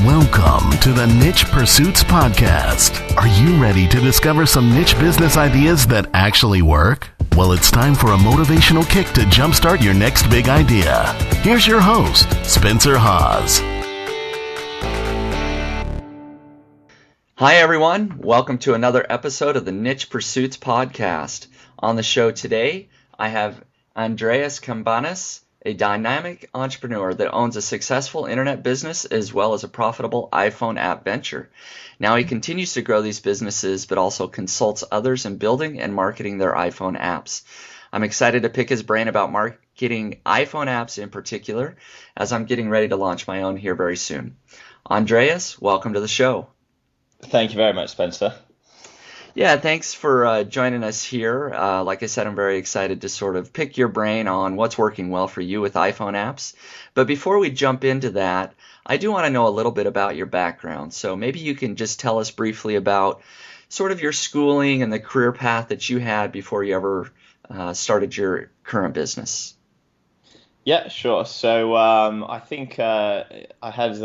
Welcome to the Niche Pursuits Podcast. Are you ready to discover some niche business ideas that actually work? Well, it's time for a motivational kick to jumpstart your next big idea. Here's your host, Spencer Haas. Hi, everyone. Welcome to another episode of the Niche Pursuits Podcast. On the show today, I have Andreas Kambanis, a dynamic entrepreneur that owns a successful internet business as well as a profitable iPhone app venture. Now he continues to grow these businesses, but also consults others in building and marketing their iPhone apps. I'm excited to pick his brain about marketing iPhone apps in particular, as I'm getting ready to launch my own here very soon. Andreas, welcome to the show. Thank you very much, Spencer. Yeah, thanks for joining us here. Like I said, I'm very excited to sort of pick your brain on what's working well for you with iPhone apps. But before we jump into that, I do want to know a little bit about your background. So maybe you can just tell us briefly about sort of your schooling and the career path that you had before you ever started your current business. Yeah, sure. So I think I had,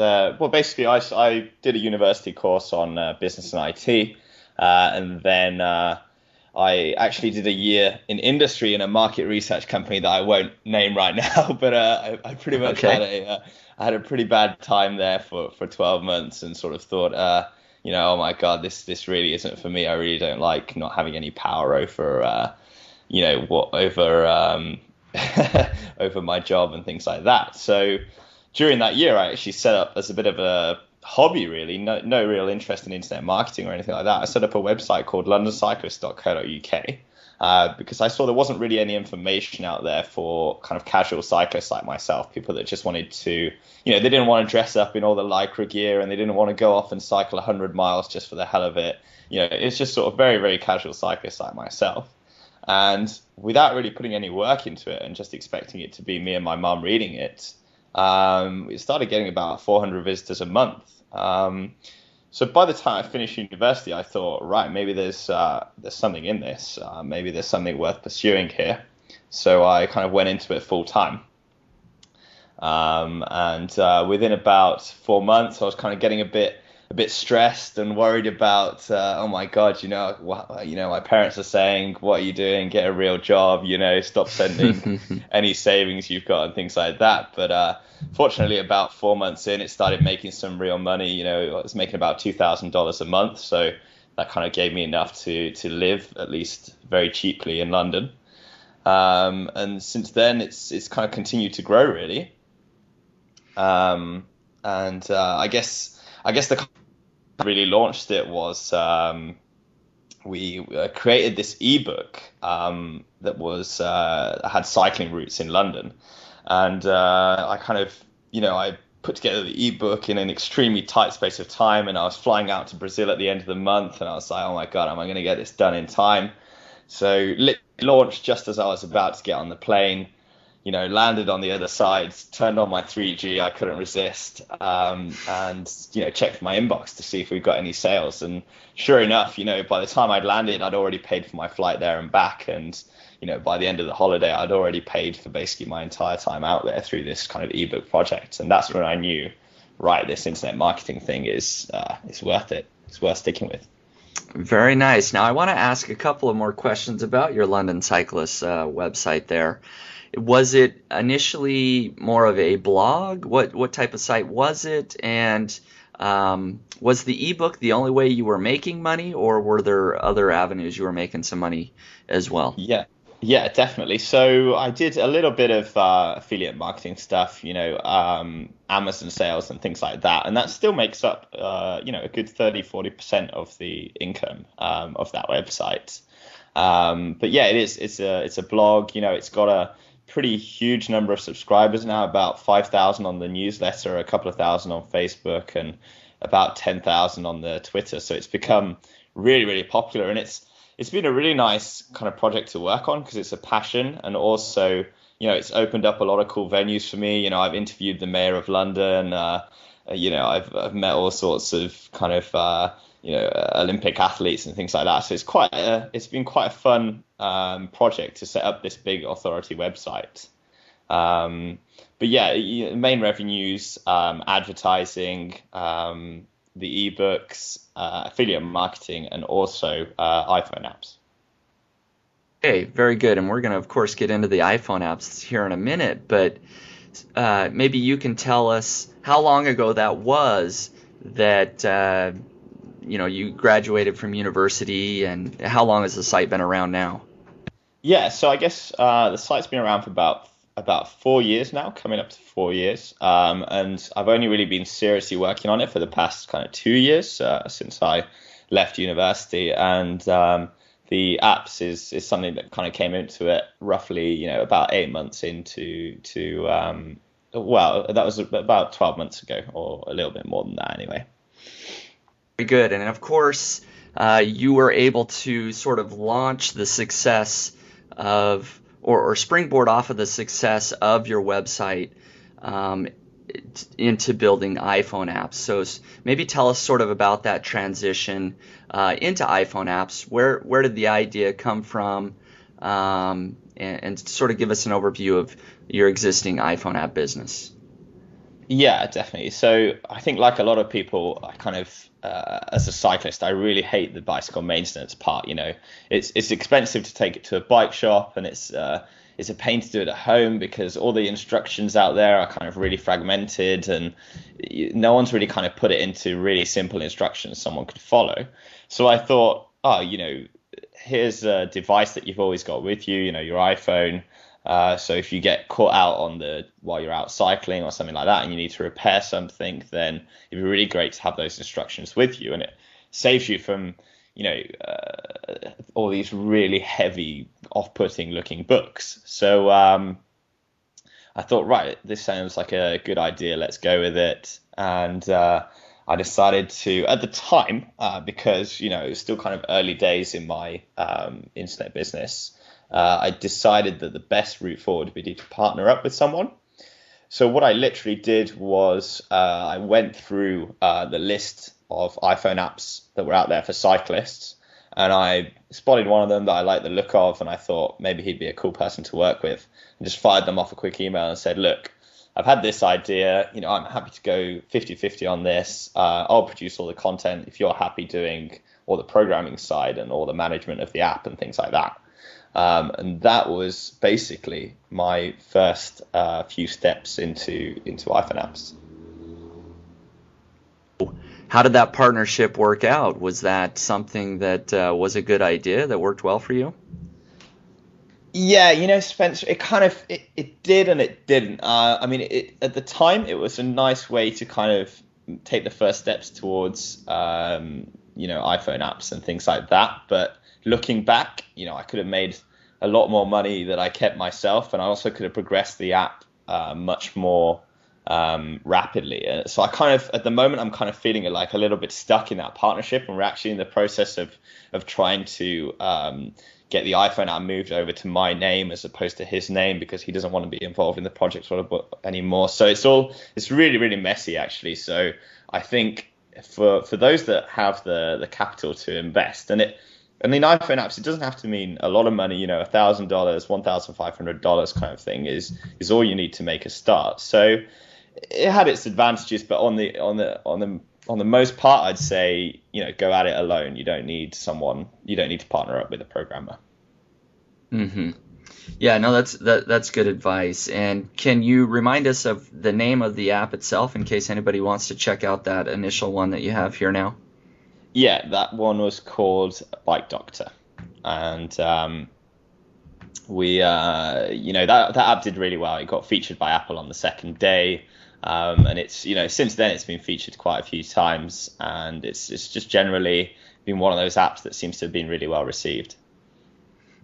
basically I did a university course on business and IT. And then I actually did a year in industry in a market research company that I won't name right now, but I pretty much had a pretty bad time there for 12 months and sort of thought, oh my God, this really isn't for me. I really don't like not having any power over, over my job and things like that. So during that year, I actually set up as a bit of a hobby, really, no real interest in internet marketing or anything like that. I set up a website called londoncyclist.co.uk because I saw there wasn't really any information out there for kind of casual cyclists like myself, people that just wanted to, they didn't want to dress up in all the Lycra gear and they didn't want to go off and cycle 100 miles just for the hell of it. It's just sort of very, very casual cyclists like myself. And without really putting any work into it and just expecting it to be me and my mum reading it, we started getting about 400 visitors a month. So by the time I finished university, I thought, right, maybe there's something in this. Maybe there's something worth pursuing here. So I kind of went into it full time. And within about 4 months, I was kind of getting a bit stressed and worried about, oh my God, my parents are saying, what are you doing? Get a real job, stop sending any savings you've got and things like that. But fortunately, about 4 months in, it started making some real money. I was making about $2,000 a month. So that kind of gave me enough to live, at least very cheaply, in London. And since then, it's kind of continued to grow, really. I guess the really launched it was we created this ebook that was had cycling routes in London, and I kind of I put together the ebook in an extremely tight space of time, and I was flying out to Brazil at the end of the month, and I was like, oh my God, am I going to get this done in time? So launched just as I was about to get on the plane. Landed on the other side, turned on my 3G, I couldn't resist, and checked my inbox to see if we got any sales. And sure enough, by the time I'd landed, I'd already paid for my flight there and back. And, by the end of the holiday, I'd already paid for basically my entire time out there through this kind of ebook project. And that's when I knew, right, this internet marketing thing is worth it. It's worth sticking with. Very nice. Now, I want to ask a couple of more questions about your London Cyclist website there. Was it initially more of a blog? What type of site was it? And was the ebook the only way you were making money, or were there other avenues you were making some money as well? Yeah, definitely. So I did a little bit of affiliate marketing stuff, Amazon sales and things like that. And that still makes up, a good 30-40% of the income of that website. But yeah, it's a blog. It's got a pretty huge number of subscribers now, about 5,000 on the newsletter, a couple of thousand on Facebook, and about 10,000 on the Twitter. So it's become really, really popular, and it's been a really nice kind of project to work on because it's a passion, and also it's opened up a lot of cool venues for me. I've interviewed the mayor of London. I've met all sorts of kind of Olympic athletes and things like that. So it's been quite a fun project to set up this big authority website. But yeah, main revenues, advertising, the ebooks, affiliate marketing, and also iPhone apps. Okay, very good. And we're going to, of course, get into the iPhone apps here in a minute, but maybe you can tell us how long ago that was that you graduated from university, and how long has the site been around now? Yeah, so I guess the site's been around for about 4 years now, coming up to 4 years, and I've only really been seriously working on it for the past kind of 2 years since I left university, and the apps is something that kind of came into it roughly, about 8 months well, that was about 12 months ago, or a little bit more than that anyway. Very good. And of course, you were able to sort of launch the success of, or springboard off of the success of your website into building iPhone apps. So maybe tell us sort of about that transition into iPhone apps. Where did the idea come from? And sort of give us an overview of your existing iPhone app business. Yeah, definitely. So I think, like a lot of people, I kind of, as a cyclist, I really hate the bicycle maintenance part. It's expensive to take it to a bike shop, and it's a pain to do it at home because all the instructions out there are kind of really fragmented, and no one's really kind of put it into really simple instructions someone could follow. So I thought, here's a device that you've always got with you, your iPhone. So if you get caught out while you're out cycling or something like that, and you need to repair something, then it'd be really great to have those instructions with you, and it saves you from, all these really heavy, off-putting looking books. So I thought, right, this sounds like a good idea. Let's go with it. And I decided to, at the time, because it was still kind of early days in my internet business. I decided that the best route forward would be to partner up with someone. So what I literally did was I went through the list of iPhone apps that were out there for cyclists, and I spotted one of them that I liked the look of, and I thought maybe he'd be a cool person to work with, and just fired them off a quick email and said, look, I've had this idea, I'm happy to go 50-50 on this. I'll produce all the content if you're happy doing all the programming side and all the management of the app and things like that. And that was basically my first few steps into iPhone apps. How did that partnership work out? Was that something that was a good idea that worked well for you? Yeah, Spencer, it did and it didn't. At the time, it was a nice way to kind of take the first steps towards, iPhone apps and things like that. But looking back, I could have made a lot more money that I kept myself, and I also could have progressed the app much more rapidly. So at the moment, I'm kind of feeling like a little bit stuck in that partnership, and we're actually in the process of trying to get the iPhone app moved over to my name as opposed to his name, because he doesn't want to be involved in the project anymore. So it's really, really messy, actually. So I think for those that have the capital to invest, and in iPhone apps, it doesn't have to mean a lot of money, $1,000, $1,500 kind of thing is all you need to make a start. So it had its advantages, but on the most part, I'd say, go at it alone. You don't need to partner up with a programmer. Mm-hmm. Yeah, no, that's good advice. And can you remind us of the name of the app itself in case anybody wants to check out that initial one that you have here now? Yeah, that one was called Bike Doctor, and that app did really well. It got featured by Apple on the second day. And it's, since then it's been featured quite a few times, and it's just generally been one of those apps that seems to have been really well received.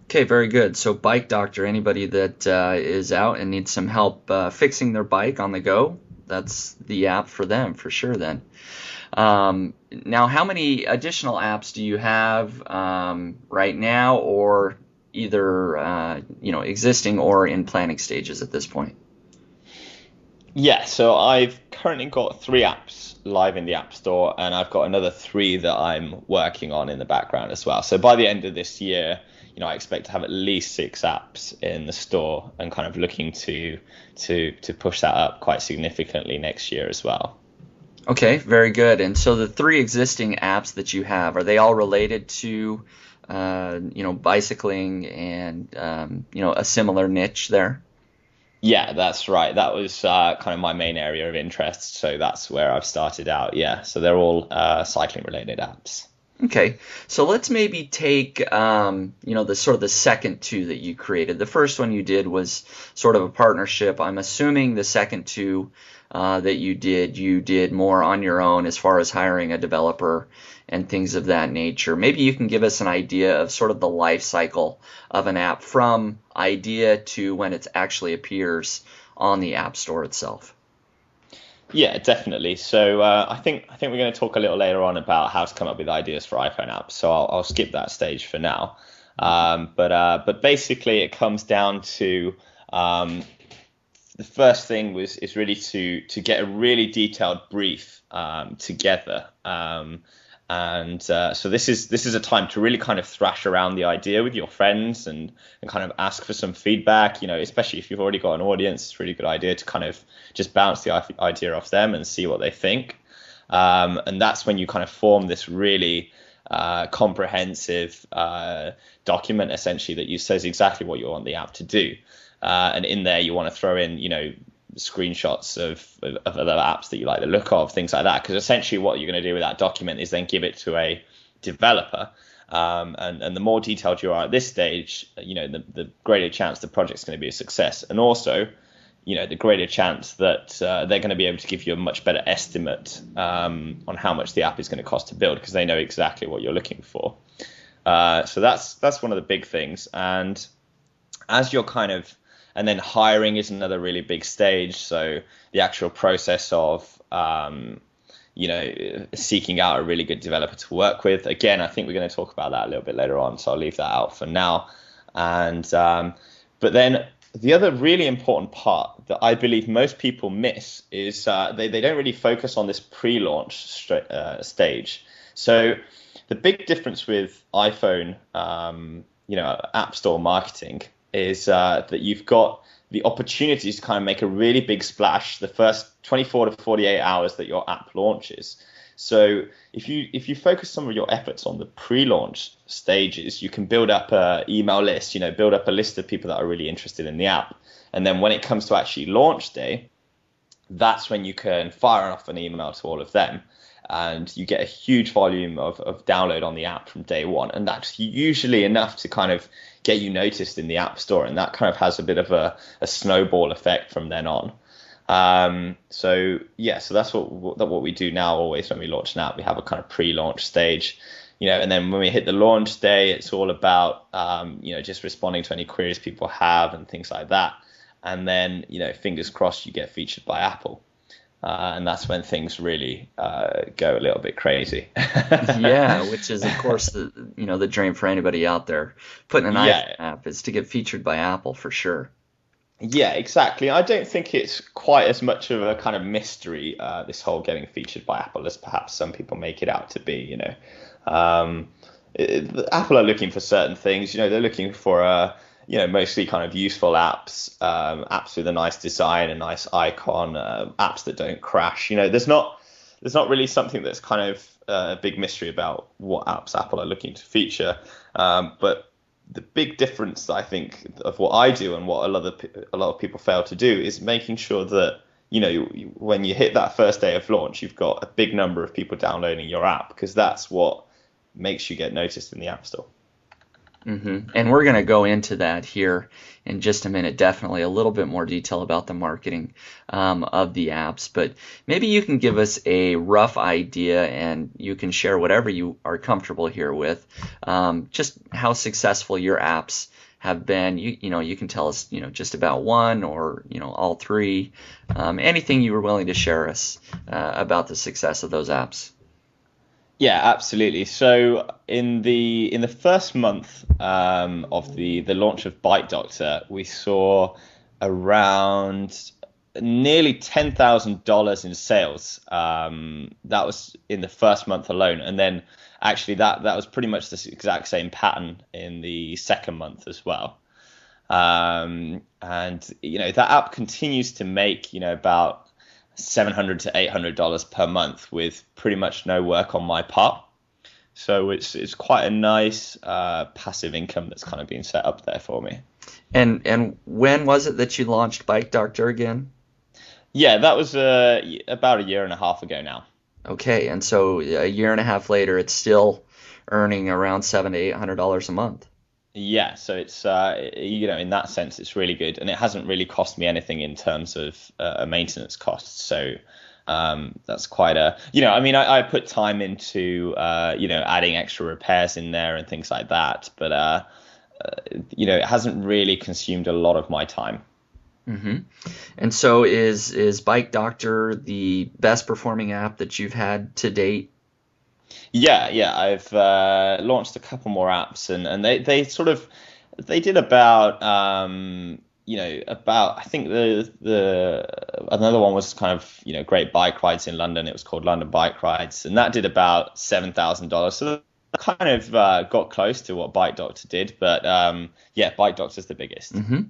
Okay, very good. So Bike Doctor, anybody that is out and needs some help fixing their bike on the go, that's the app for them for sure then. Now, how many additional apps do you have right now, or either existing or in planning stages at this point? Yeah, so I've currently got 3 apps live in the App Store, and I've got another 3 that I'm working on in the background as well. So by the end of this year, I expect to have at least 6 apps in the store, and kind of looking to push that up quite significantly next year as well. Okay, very good. And so the 3 existing apps that you have, are they all related to, bicycling and, a similar niche there? Yeah, that's right. That was kind of my main area of interest. So that's where I've started out. Yeah. So they're all cycling related apps. Okay, so let's maybe take, the sort of the second 2 that you created. The first one you did was sort of a partnership. I'm assuming the second 2 that you did more on your own as far as hiring a developer and things of that nature. Maybe you can give us an idea of sort of the life cycle of an app from idea to when it actually appears on the App Store itself. Yeah, definitely. So I think we're going to talk a little later on about how to come up with ideas for iPhone apps. So I'll skip that stage for now. But basically, it comes down to the first thing is really to get a really detailed brief together. So this is a time to really kind of thrash around the idea with your friends and kind of ask for some feedback, especially if you've already got an audience. It's a really good idea to kind of just bounce the idea off them and see what they think. And that's when you kind of form this really comprehensive document, essentially, that says exactly what you want the app to do. And in there, you want to throw in, screenshots of other apps that you like the look of, things like that. Because essentially what you're going to do with that document is then give it to a developer. And the more detailed you are at this stage, the greater chance the project's going to be a success. And also, the greater chance that they're going to be able to give you a much better estimate on how much the app is going to cost to build, because they know exactly what you're looking for. So that's one of the big things. And as you're and then hiring is another really big stage. So the actual process of, seeking out a really good developer to work with. Again, I think we're going to talk about that a little bit later on, so I'll leave that out for now. And but then the other really important part that I believe most people miss is they don't really focus on this pre-launch stage. So the big difference with iPhone, App Store marketing is that you've got the opportunities to kind of make a really big splash the first 24 to 48 hours that your app launches. So if you focus some of your efforts on the pre-launch stages, you can build up an email list, build up a list of people that are really interested in the app. And then when it comes to actually launch day, that's when you can fire off an email to all of them. And you get a huge volume of download on the app from day one. And that's usually enough to kind of get you noticed in the App Store. And that kind of has a bit of a snowball effect from then on. So that's what we do now. Always when we launch an app, we have a kind of pre-launch stage, and then when we hit the launch day, it's all about, just responding to any queries people have and things like that. And then, fingers crossed, you get featured by Apple. And that's when things really go a little bit crazy. Yeah, which is, of course, the dream for anybody out there. Putting an iPhone app is to get featured by Apple for sure. Yeah, exactly. I don't think it's quite as much of a kind of mystery, this whole getting featured by Apple, as perhaps some people make it out to be. Apple are looking for certain things. They're looking for mostly kind of useful apps, apps with a nice design, a nice icon, apps that don't crash. There's not really something that's kind of a big mystery about what apps Apple are looking to feature. But the big difference, I think, of what I do and what a lot of people fail to do is making sure that, when you hit that first day of launch, you've got a big number of people downloading your app, because that's what makes you get noticed in the App Store. Mm-hmm. And we're going to go into that here in just a minute, definitely a little bit more detail about the marketing of the apps. But maybe you can give us a rough idea, and you can share whatever you are comfortable here with, just how successful your apps have been. You can tell us, just about one or, all three, anything you were willing to share us about the success of those apps. Yeah, absolutely. So in the first month of the launch of Bike Doctor, we saw around nearly $10,000 in sales. That was in the first month alone, and then actually that was pretty much the exact same pattern in the second month as well. And that app continues to make about $700 to $800 per month with pretty much no work on my part. So it's quite a nice passive income that's kind of been set up there for me. And when was it that you launched Bike Doctor again? Yeah, that was about a year and a half ago now. Okay, and so a year and a half later, it's still earning around $700 to $800 a month. Yeah, so it's in that sense, it's really good, and it hasn't really cost me anything in terms of maintenance costs. So that's quite I put time into adding extra repairs in there and things like that, but it hasn't really consumed a lot of my time. Mm-hmm. And so is Bike Doctor the best performing app that you've had to date? Yeah, I've launched a couple more apps, and they did about I think the another one was kind of great bike rides in London. It was called London Bike Rides, and that did about $7,000. So kind of got close to what Bike Doctor did, but Bike Doctor's the biggest. Mm-hmm.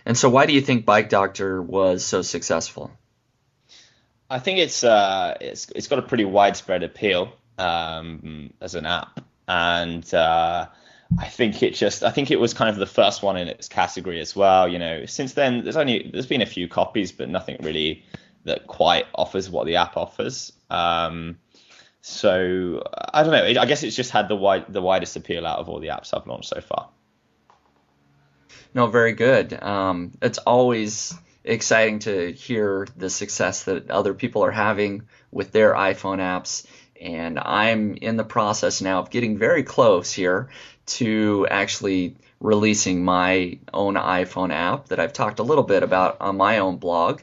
And so why do you think Bike Doctor was so successful? I think it's got a pretty widespread appeal as an app, and I think it was kind of the first one in its category as well. Since then there's been a few copies, but nothing really that quite offers what the app offers. So I don't know. I guess it's just had the widest appeal out of all the apps I've launched so far. No, very good. It's always exciting to hear the success that other people are having with their iPhone apps. And I'm in the process now of getting very close here to actually releasing my own iPhone app that I've talked a little bit about on my own blog.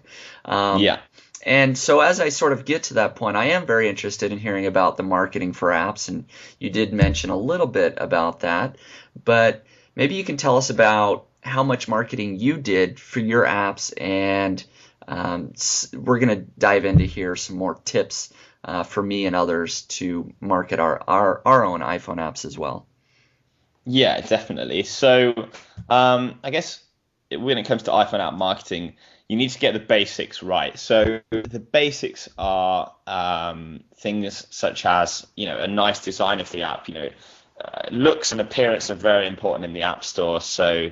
And so as I sort of get to that point, I am very interested in hearing about the marketing for apps, and you did mention a little bit about that, but maybe you can tell us about how much marketing you did for your apps, and we're going to dive into here some more tips for me and others to market our own iPhone apps as well. Yeah, definitely. So I guess when it comes to iPhone app marketing, you need to get the basics right. So the basics are things such as, a nice design of the app. Looks and appearance are very important in the App Store. So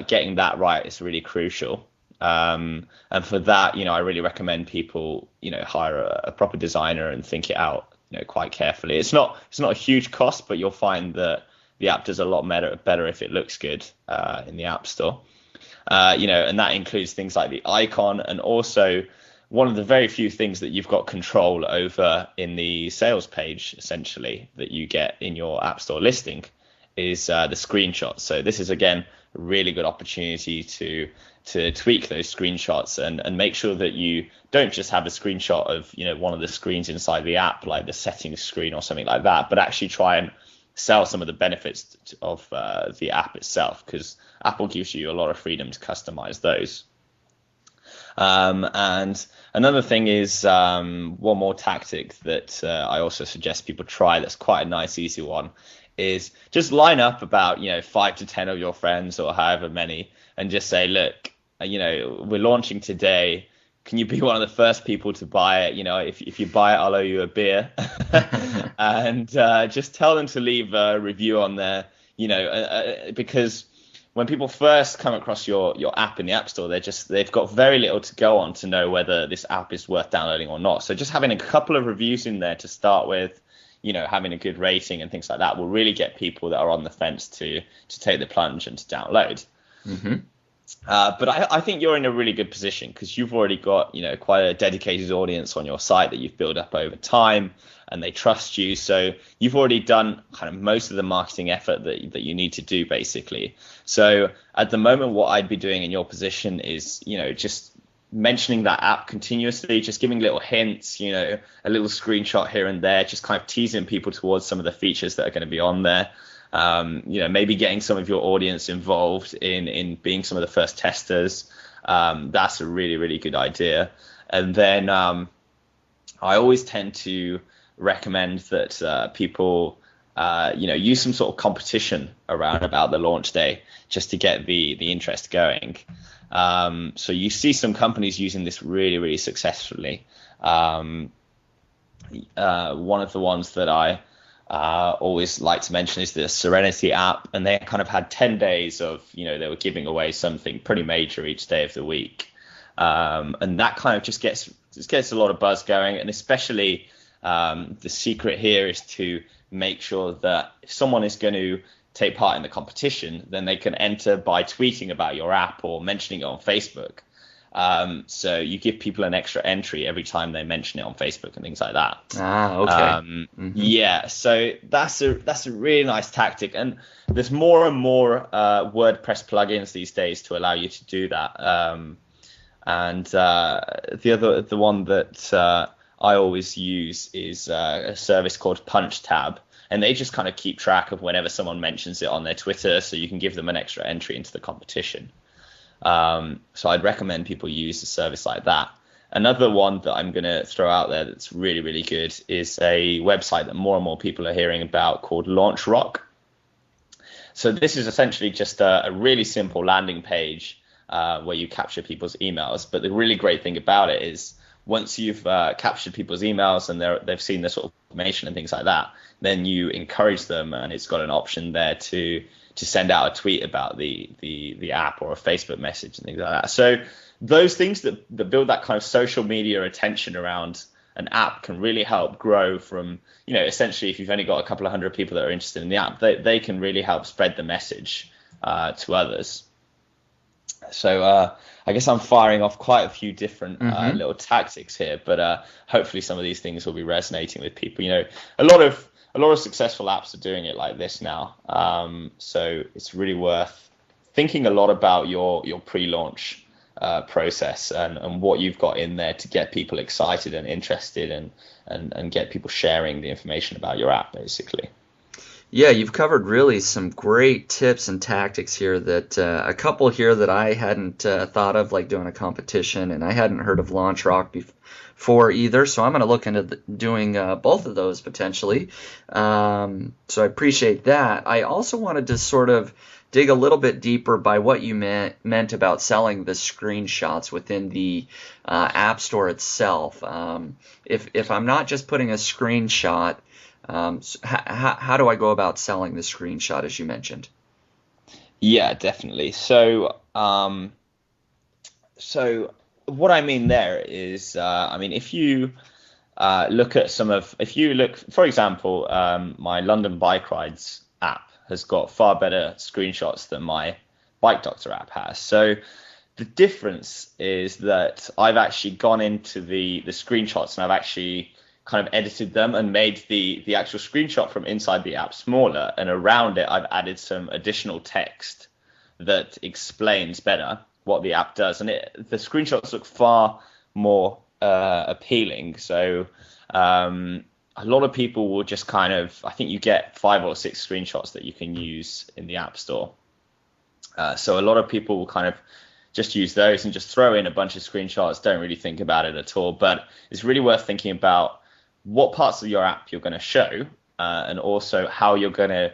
getting that right is really crucial. And for that, I really recommend people, hire a proper designer and think it out, quite carefully. It's not a huge cost, but you'll find that the app does a lot better if it looks good in the App Store. And that includes things like the icon, and also one of the very few things that you've got control over in the sales page, essentially, that you get in your App Store listing is the screenshots. So this is, again, a really good opportunity to tweak those screenshots and make sure that you don't just have a screenshot of, one of the screens inside the app, like the settings screen or something like that, but actually try and sell some of the benefits of the app itself, because Apple gives you a lot of freedom to customize those. And another thing is one more tactic that I also suggest people try, that's quite a nice, easy one, is just line up about 5 to 10 of your friends or however many, and just say, look, we're launching today. Can you be one of the first people to buy it? If you buy it, I'll owe you a beer. And just tell them to leave a review on there, because when people first come across your app in the App Store, they've got very little to go on to know whether this app is worth downloading or not. So just having a couple of reviews in there to start with, having a good rating and things like that will really get people that are on the fence to take the plunge and to download. Mm-hmm. But I think you're in a really good position, because you've already got, quite a dedicated audience on your site that you've built up over time, and they trust you. So you've already done kind of most of the marketing effort that you need to do, basically. So at the moment, what I'd be doing in your position is, just mentioning that app continuously, just giving little hints, a little screenshot here and there, just kind of teasing people towards some of the features that are going to be on there. Maybe getting some of your audience involved in being some of the first testers, That's a really, really good idea. And then I always tend to recommend that people use some sort of competition around about the launch day just to get the interest going. So you see some companies using this really, really successfully. One of the ones that I always like to mention is the Serenity app, and they kind of had 10 days of, they were giving away something pretty major each day of the week. And that kind of just gets a lot of buzz going. And especially the secret here is to make sure that if someone is going to take part in the competition, then they can enter by tweeting about your app or mentioning it on Facebook. So you give people an extra entry every time they mention it on Facebook and things like that. Okay. Yeah, so that's a really nice tactic, and there's more and more WordPress plugins these days to allow you to do that. And the one that I always use is a service called Punch Tab, and they just kind of keep track of whenever someone mentions it on their Twitter, so you can give them an extra entry into the competition. So I'd recommend people use a service like that. Another one that I'm going to throw out there that's really, really good is a website that more and more people are hearing about called LaunchRock. So this is essentially just a really simple landing page where you capture people's emails. But the really great thing about it is once you've captured people's emails and they've seen the sort of information and things like that, then you encourage them, and it's got an option there to send out a tweet about the app or a Facebook message and things like that. So those things that build that kind of social media attention around an app can really help grow from, essentially if you've only got a couple of hundred people that are interested in the app, they can really help spread the message to others. So I guess I'm firing off quite a few different little tactics here, but hopefully some of these things will be resonating with people. A lot of successful apps are doing it like this now. So it's really worth thinking a lot about your pre-launch process and what you've got in there to get people excited and interested and get people sharing the information about your app, basically. Yeah, you've covered really some great tips and tactics here that a couple here that I hadn't thought of, like doing a competition, and I hadn't heard of LaunchRock before either. So I'm going to look into doing both of those potentially. So I appreciate that. I also wanted to sort of dig a little bit deeper by what you meant about selling the screenshots within the App Store itself. If I'm not just putting a screenshot, how do I go about selling the screenshot, as you mentioned? Yeah, definitely. So what I mean there is, if you look, for example, my London Bike Rides app has got far better screenshots than my Bike Doctor app has. So the difference is that I've actually gone into the screenshots and I've actually kind of edited them and made the actual screenshot from inside the app smaller, and around it I've added some additional text that explains better what the app does, and the screenshots look far more appealing. So a lot of people will just I think you get 5 or 6 screenshots that you can use in the App Store. So a lot of people will kind of just use those and just throw in a bunch of screenshots, don't really think about it at all. But it's really worth thinking about what parts of your app you're going to show, and also how you're going to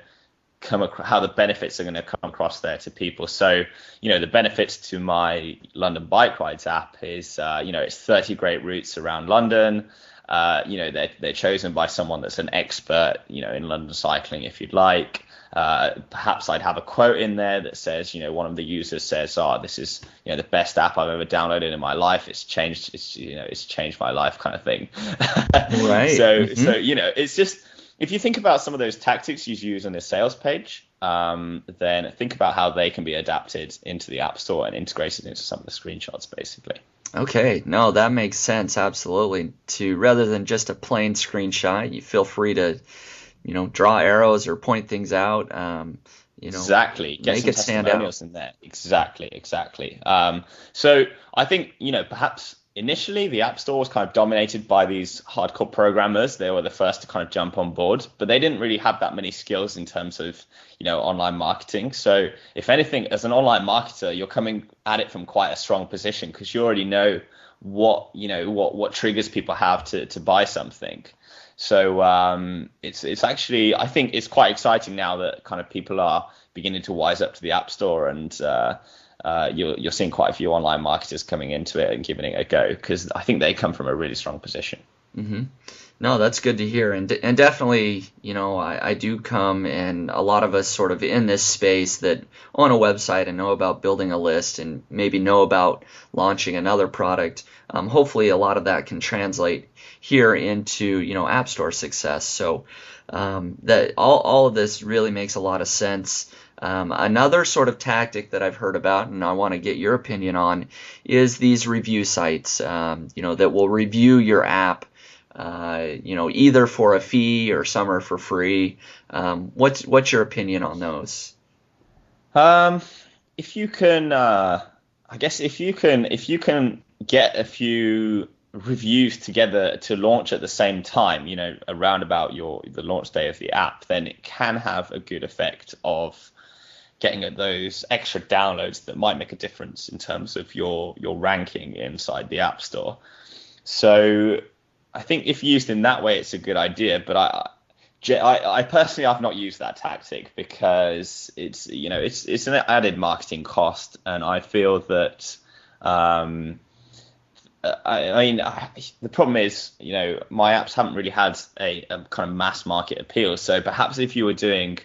how the benefits are going to come across there to people. So, the benefits to my London Bike Rides app is, it's 30 great routes around London. They're chosen by someone that's an expert, in London cycling, if you'd like. Perhaps I'd have a quote in there that says, one of the users says, this is, the best app I've ever downloaded in my life. It's changed my life, kind of thing. Right. So, it's just, if you think about some of those tactics you use on a sales page, then think about how they can be adapted into the App Store and integrated into some of the screenshots, basically. Okay, no, that makes sense, absolutely. Rather than just a plain screenshot, you feel free to, draw arrows or point things out. Exactly. Get make some it stand out in there. Exactly. So I think, perhaps initially the App Store was kind of dominated by these hardcore programmers. They were the first to kind of jump on board, but they didn't really have that many skills in terms of, online marketing. So if anything, as an online marketer, you're coming at it from quite a strong position because you already know what triggers people have to buy something. So it's actually, I think it's quite exciting now that kind of people are beginning to wise up to the App Store, and you're seeing quite a few online marketers coming into it and giving it a go because I think they come from a really strong position. Mm-hmm. No, that's good to hear. And definitely, I do come, and a lot of us sort of in this space that own a website and know about building a list and maybe know about launching another product. Hopefully a lot of that can translate here into, App Store success. So that all of this really makes a lot of sense. Another sort of tactic that I've heard about, and I want to get your opinion on, is these review sites, that will review your app, either for a fee or some are for free. What's your opinion on those? If you can, I guess if you can get a few reviews together to launch at the same time, around about the launch day of the app, then it can have a good effect of getting at those extra downloads that might make a difference in terms of your ranking inside the App Store. So I think if used in that way, it's a good idea. But I personally, I've not used that tactic because it's an added marketing cost, and I feel that the problem is, my apps haven't really had a kind of mass market appeal. So perhaps if you were doing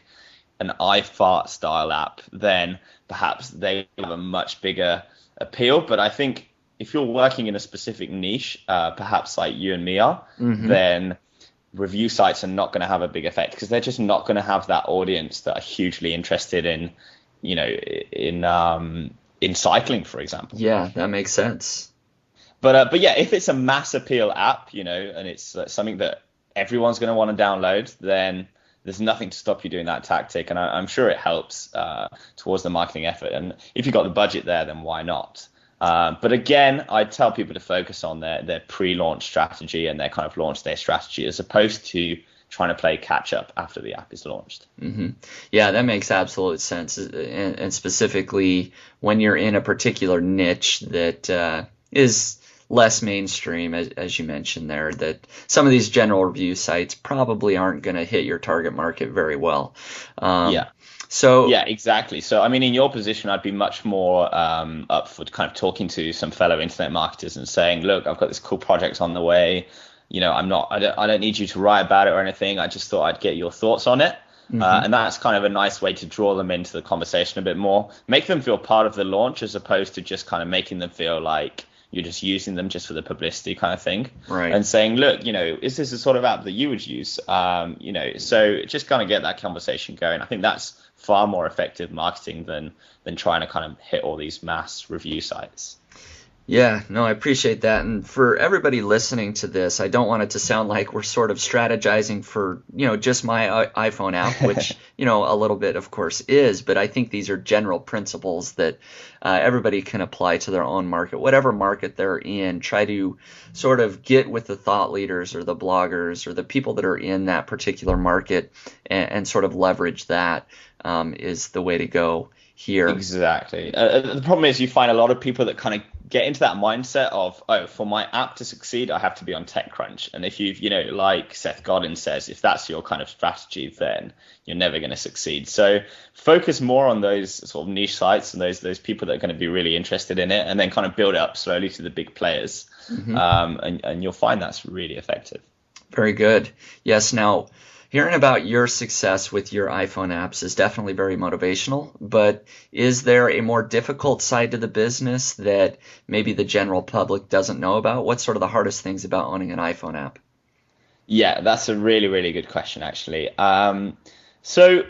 an iFart style app, then perhaps they have a much bigger appeal. But I think if you're working in a specific niche, perhaps like you and me are, then review sites are not going to have a big effect because they're just not going to have that audience that are hugely interested in cycling, for example. Yeah, that makes sense. But yeah, if it's a mass appeal app, and it's something that everyone's going to want to download, then there's nothing to stop you doing that tactic. And I'm sure it helps towards the marketing effort. And if you've got the budget there, then why not? But again, I tell people to focus on their pre-launch strategy and their kind of launch day strategy as opposed to trying to play catch up after the app is launched. Mm-hmm. Yeah, that makes absolute sense. And specifically when you're in a particular niche that is less mainstream, as you mentioned there, that some of these general review sites probably aren't going to hit your target market very well. Yeah, exactly. So, I mean, in your position, I'd be much more up for kind of talking to some fellow internet marketers and saying, look, I've got this cool project on the way. I don't need you to write about it or anything. I just thought I'd get your thoughts on it. Mm-hmm. And that's kind of a nice way to draw them into the conversation a bit more, make them feel part of the launch as opposed to just kind of making them feel like you're just using them just for the publicity kind of thing. Right. And saying, look, is this the sort of app that you would use? So just kind of get that conversation going. I think that's far more effective marketing than trying to kind of hit all these mass review sites. Yeah, no, I appreciate that. And for everybody listening to this, I don't want it to sound like we're sort of strategizing for, just my iPhone app, which, a little bit, of course, is. But I think these are general principles that everybody can apply to their own market, whatever market they're in. Try to sort of get with the thought leaders or the bloggers or the people that are in that particular market and sort of leverage that is the way to go here. Exactly. The problem is you find a lot of people that kind of get into that mindset of, for my app to succeed, I have to be on TechCrunch. And if you've, like Seth Godin says, if that's your kind of strategy, then you're never going to succeed. So focus more on those sort of niche sites and those people that are going to be really interested in it, and then kind of build it up slowly to the big players. Mm-hmm. And you'll find that's really effective. Very good. Yes. Now, hearing about your success with your iPhone apps is definitely very motivational, but is there a more difficult side to the business that maybe the general public doesn't know about? What's sort of the hardest things about owning an iPhone app? Yeah, that's a really, really good question, actually. So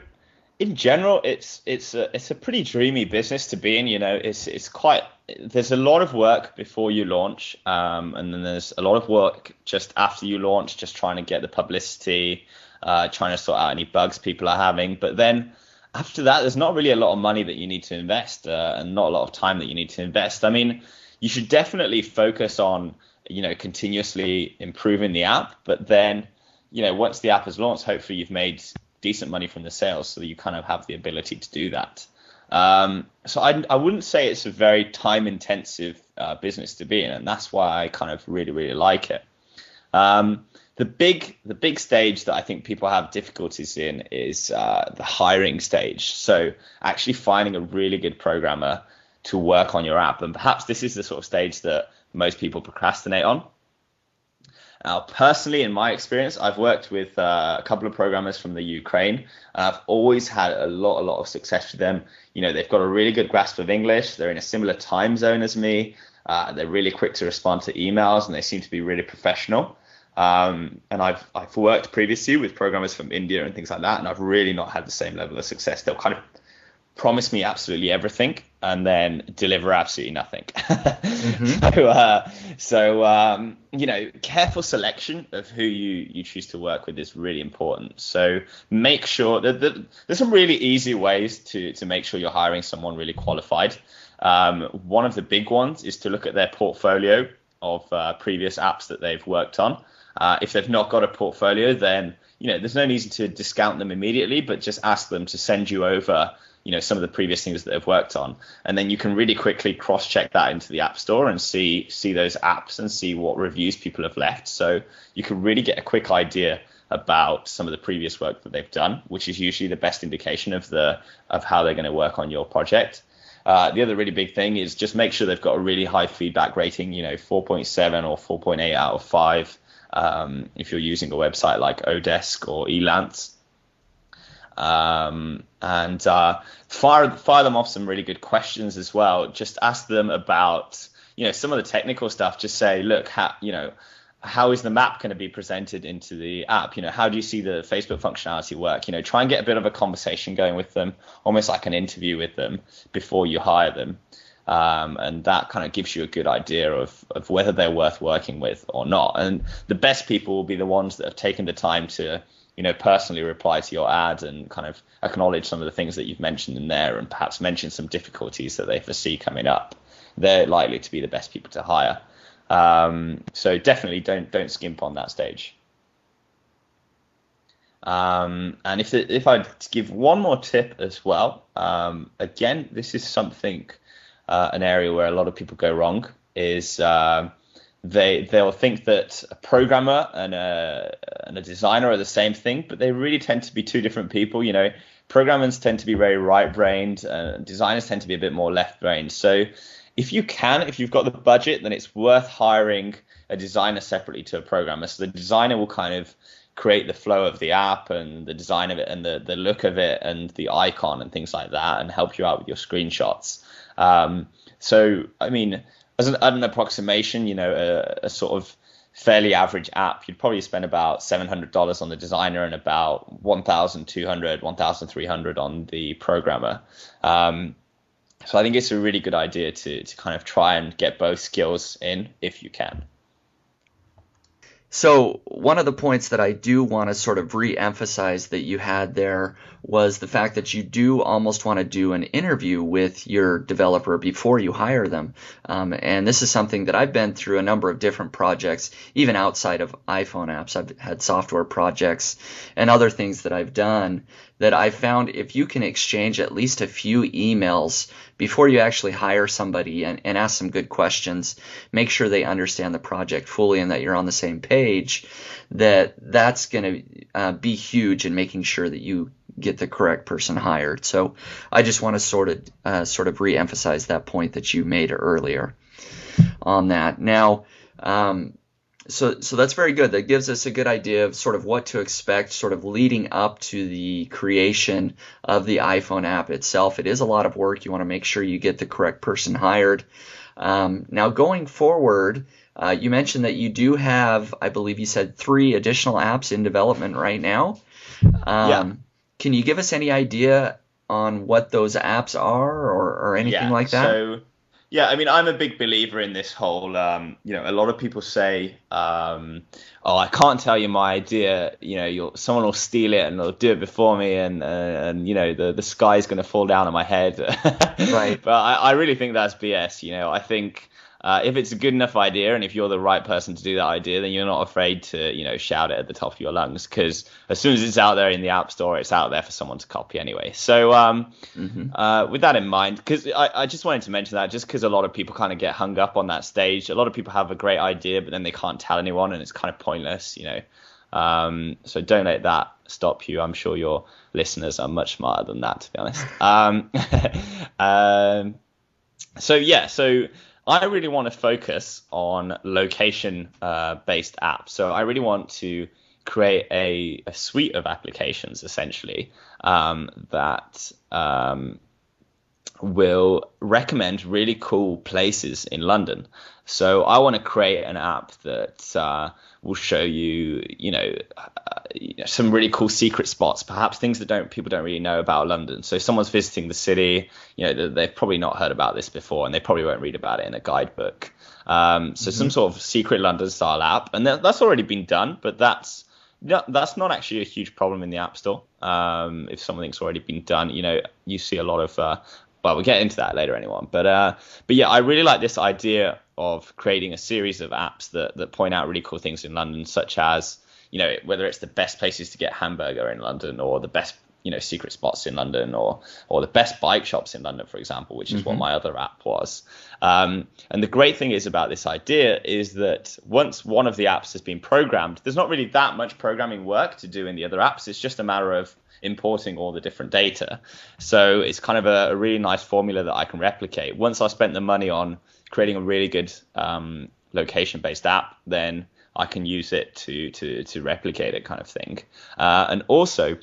in general, it's a pretty dreamy business to be in. There's a lot of work before you launch, and then there's a lot of work just after you launch, just trying to get the publicity, trying to sort out any bugs people are having. But then after that, there's not really a lot of money that you need to invest, and not a lot of time that you need to invest. I mean, you should definitely focus on, continuously improving the app. But then, once the app is launched, hopefully you've made decent money from the sales, so that you kind of have the ability to do that. So I wouldn't say it's a very time intensive business to be in, and that's why I kind of really, really like it. The big stage that I think people have difficulties in is the hiring stage. So actually finding a really good programmer to work on your app. And perhaps this is the sort of stage that most people procrastinate on. Personally, in my experience, I've worked with a couple of programmers from the Ukraine. I've always had a lot of success with them. They've got a really good grasp of English. They're in a similar time zone as me. They're really quick to respond to emails, and they seem to be really professional. And I've worked previously with programmers from India and things like that, and I've really not had the same level of success. They'll kind of promise me absolutely everything and then deliver absolutely nothing. Careful selection of who you choose to work with is really important. So make sure that there's some really easy ways to make sure you're hiring someone really qualified. One of the big ones is to look at their portfolio of previous apps that they've worked on. If they've not got a portfolio, then there's no need to discount them immediately, but just ask them to send you over some of the previous things that they've worked on, and then you can really quickly cross-check that into the App Store and see those apps and see what reviews people have left. So you can really get a quick idea about some of the previous work that they've done, which is usually the best indication of how they're going to work on your project. The other really big thing is just make sure they've got a really high feedback rating, 4.7 or 4.8 out of 5. If you're using a website like Odesk or Elance. And fire them off some really good questions as well. Just ask them about, some of the technical stuff. Just say, look, how is the map going to be presented into the app? How do you see the Facebook functionality work? Try and get a bit of a conversation going with them, almost like an interview with them before you hire them. And that kind of gives you a good idea of whether they're worth working with or not. And the best people will be the ones that have taken the time to, personally reply to your ad and kind of acknowledge some of the things that you've mentioned in there, and perhaps mention some difficulties that they foresee coming up. They're likely to be the best people to hire. So definitely don't skimp on that stage. And if I give one more tip as well, again, this is something, an area where a lot of people go wrong, is they'll think that a programmer and a designer are the same thing, but they really tend to be two different people. Programmers tend to be very right-brained, and designers tend to be a bit more left-brained. So if you've got the budget, then it's worth hiring a designer separately to a programmer. So the designer will kind of create the flow of the app and the design of it and the look of it and the icon and things like that, and help you out with your screenshots. So, I mean, as an approximation, a sort of fairly average app, you'd probably spend about $700 on the designer and about $1,200, $1,300 on the programmer. So I think it's a really good idea to kind of try and get both skills in if you can. So one of the points that I do want to sort of re-emphasize that you had there was the fact that you do almost want to do an interview with your developer before you hire them. And this is something that I've been through a number of different projects, even outside of iPhone apps. I've had software projects and other things that I've done that I found if you can exchange at least a few emails before you actually hire somebody and ask some good questions, make sure they understand the project fully and that you're on the same page, that's going to be huge in making sure that you get the correct person hired. So I just want to sort of re-emphasize that point that you made earlier on that. Now, so that's very good. That gives us a good idea of sort of what to expect sort of leading up to the creation of the iPhone app itself. It is a lot of work. You want to make sure you get the correct person hired. Now going forward, you mentioned that you do have, I believe you said 3 additional apps in development right now. Yeah. Can you give us any idea on what those apps are or anything like that? So, yeah, I mean, I'm a big believer in this whole, a lot of people say, oh, I can't tell you my idea, someone will steal it and they'll do it before me and the sky's going to fall down on my head. Right. But I really think that's BS. I think if it's a good enough idea and if you're the right person to do that idea, then you're not afraid to, shout it at the top of your lungs, because as soon as it's out there in the App Store, it's out there for someone to copy anyway. So with that in mind, because I just wanted to mention that just because a lot of people kind of get hung up on that stage. A lot of people have a great idea, but then they can't tell anyone and it's kind of pointless, So don't let that stop you. I'm sure your listeners are much smarter than that, to be honest. So I really want to focus on location-based apps. So I really want to create a suite of applications, essentially, that will recommend really cool places in London. So I want to create an app that will show you, some really cool secret spots, perhaps things that people don't really know about London. So if someone's visiting the city, they've probably not heard about this before, and they probably won't read about it in a guidebook. Some sort of secret London style app, and that's already been done, but that's not actually a huge problem in the App Store. If something's already been done, you see a lot of well, we'll get into that later, anyone. But yeah, I really like this idea of creating a series of apps that point out really cool things in London, such as, whether it's the best places to get hamburger in London, or the best, secret spots in London, or the best bike shops in London, for example, which is what my other app was. And the great thing is about this idea is that once one of the apps has been programmed, there's not really that much programming work to do in the other apps. It's just a matter of importing all the different data. So it's kind of a really nice formula that I can replicate. Once I spent the money on creating a really good location-based app, then I can use it to replicate it, kind of thing. And also,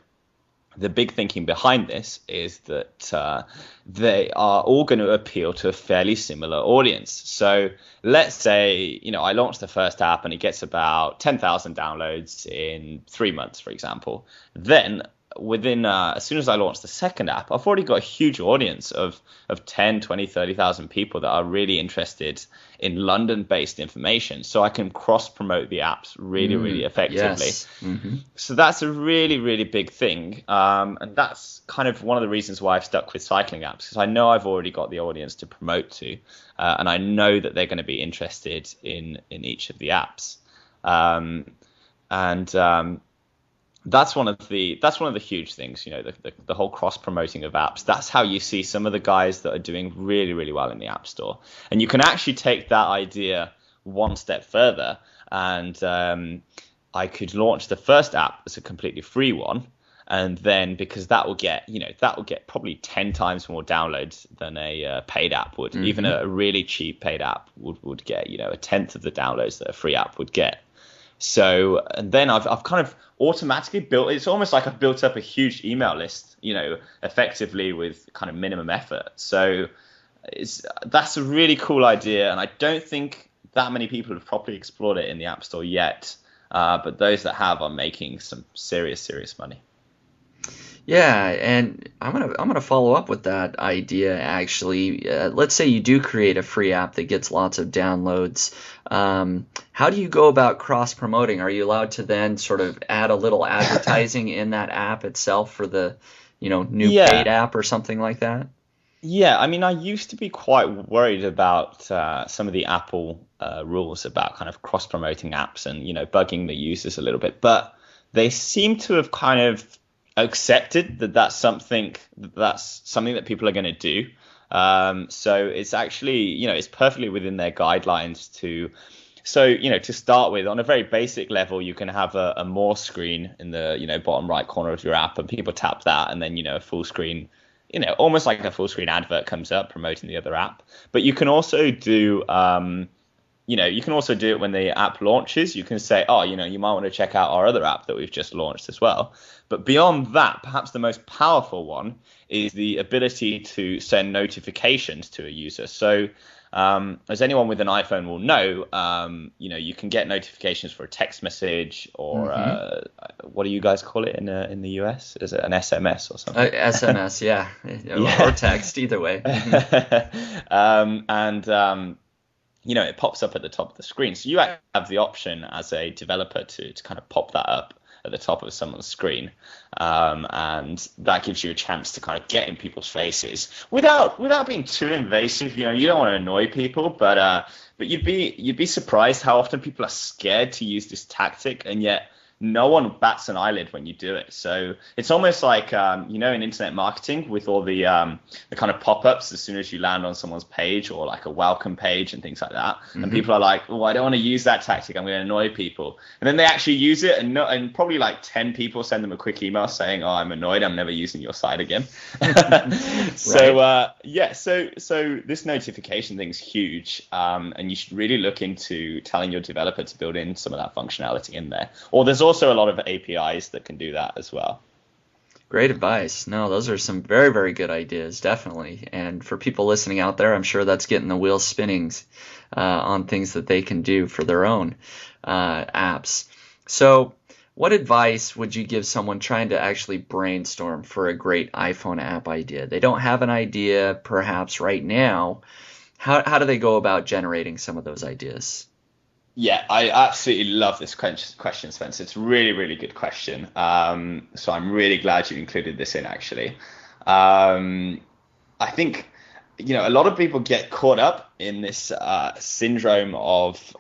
the big thinking behind this is that they are all going to appeal to a fairly similar audience. So let's say, I launched the first app and it gets about 10,000 downloads in 3 months, for example. Then within as soon as I launch the second app, I've already got a huge audience of 10, 20, 30,000 people that are really interested in London-based information. So I can cross-promote the apps really effectively. Yes. So that's a really, really big thing. And that's kind of one of the reasons why I've stuck with cycling apps, because I know I've already got the audience to promote to. And I know that they're going to be interested in each of the apps. That's one of the huge things, the whole cross promoting of apps. That's how you see some of the guys that are doing really, really well in the App Store. And you can actually take that idea one step further, and I could launch the first app as a completely free one, and then because that will get probably 10 times more downloads than a paid app would. Even a really cheap paid app would get a tenth of the downloads that a free app would get. So, and then I've kind of automatically built, it's almost like I've built up a huge email list, effectively with kind of minimum effort. So that's a really cool idea. And I don't think that many people have properly explored it in the App Store yet. But those that have are making some serious money. Yeah, and I'm gonna follow up with that idea, actually. Let's say you do create a free app that gets lots of downloads. How do you go about cross-promoting? Are you allowed to then sort of add a little advertising in that app itself for the, new paid app or something like that? Yeah, I mean, I used to be quite worried about some of the Apple rules about kind of cross-promoting apps and, bugging the users a little bit. But they seem to have kind of accepted that that's something that people are going to do. So it's actually, it's perfectly within their guidelines to. So, to start with, on a very basic level, you can have a more screen in the, bottom right corner of your app, and people tap that, and then, a full screen, almost like a full screen advert comes up promoting the other app. But you can also do, you can also do it when the app launches. You can say, you might want to check out our other app that we've just launched as well. But beyond that, perhaps the most powerful one is the ability to send notifications to a user. So as anyone with an iPhone will know, you can get notifications for a text message or what do you guys call it in the US? Is it an SMS or something? SMS, yeah. Or text, either way. It pops up at the top of the screen. So you have the option as a developer to kind of pop that up at the top of someone's screen, and that gives you a chance to kind of get in people's faces without being too invasive. You don't want to annoy people, but you'd be surprised how often people are scared to use this tactic, and yet no one bats an eyelid when you do it. So it's almost like, in internet marketing with all the kind of pop-ups as soon as you land on someone's page, or like a welcome page and things like that. Mm-hmm. And people are like, oh, I don't want to use that tactic. I'm going to annoy people. And then they actually use it, and probably like 10 people send them a quick email saying, oh, I'm annoyed. I'm never using your site again. So this notification thing's huge. And you should really look into telling your developer to build in some of that functionality in there. Or there's also a lot of APIs that can do that as well. Great advice. No, those are some very, very good ideas, definitely. And for people listening out there, I'm sure that's getting the wheels spinning on things that they can do for their own apps. So what advice would you give someone trying to actually brainstorm for a great iPhone app idea? They don't have an idea perhaps right now. How do they go about generating some of those ideas? Yeah, I absolutely love this question, Spencer. It's a really, really good question. So I'm really glad you included this in, actually. I think, a lot of people get caught up in this syndrome of,